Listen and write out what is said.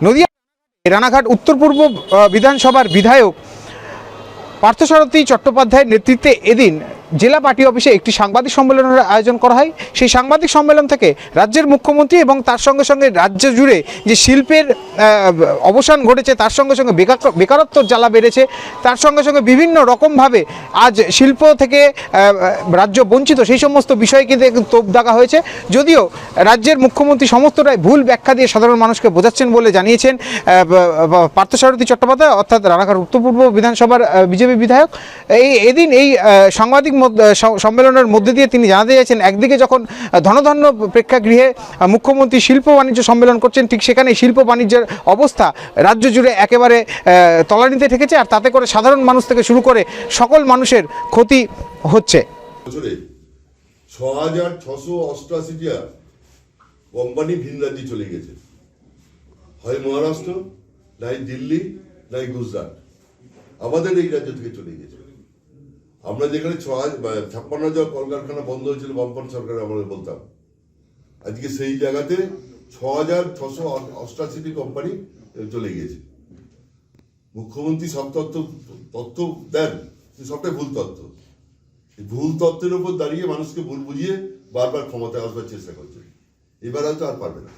নদিয়া রানাঘাট উত্তর পূর্ব বিধানসভার বিধায়ক পার্থসারথী চট্টোপাধ্যায়ের নেতৃত্বে এদিন জেলা পার্টি অফিসে একটি সাংবাদিক সম্মেলনের আয়োজন করা হয়। সেই সাংবাদিক সম্মেলন থেকে রাজ্যের মুখ্যমন্ত্রী এবং তার সঙ্গে সঙ্গে রাজ্য জুড়ে যে শিল্পের অবসান ঘটেছে, তার সঙ্গে সঙ্গে বেকারত্ব জ্বালা বেড়েছে, তার সঙ্গে সঙ্গে বিভিন্ন রকমভাবে আজ শিল্প থেকে রাজ্য বঞ্চিত, সেই সমস্ত বিষয় কিন্তু তোপ দাগা হয়েছে। যদিও রাজ্যের মুখ্যমন্ত্রী সমস্তটাই ভুল ব্যাখ্যা দিয়ে সাধারণ মানুষকে বোঝাচ্ছেন বলে জানিয়েছেন পার্থসারথী চট্টোপাধ্যায়, অর্থাৎ রানাঘাট উত্তর পূর্ব বিধানসভার বিজেপি বিধায়ক। এদিন এই সাংবাদিক সম্মেলনের মধ্যে দিয়ে তিনি জানাতে চাইছেন, একদিকে যখন ধনধান্য প্রেক্ষাগৃহে মুখ্যমন্ত্রী শিল্প বাণিজ্য সম্মেলন করছেন, ঠিক সেখানে শিল্প বাণিজ্যের অবস্থা রাজ্য জুড়ে একেবারে তলানিতে ঠেকেছে, আর তাতে করে সাধারণ মানুষ থেকে শুরু করে সকল মানুষের ক্ষতি হচ্ছে। ৬,৬৮৮টা কোম্পানি ভিন রাজ্যে চলে গেছে, হয় মহারাষ্ট্র, নাই দিল্লি, নাই গুজরাট, আমাদের এই রাজ্য থেকে চলে গেছে। আমরা যেখানে 56,000 কলকারখানা বন্ধ হয়েছিল বামপন্থ সরকারের আমলে বলতাম, আজকে সেই জায়গাতে ৬,৬৮৮টি কোম্পানি চলে গিয়েছে। মুখ্যমন্ত্রী সব তথ্য দেন, সবটাই ভুল তথ্য। ভুল তথ্যের উপর দাঁড়িয়ে মানুষকে ভুল বুঝিয়ে বারবার ক্ষমতায় আসবার চেষ্টা করছে। এবার হয়তো আর পারবে না।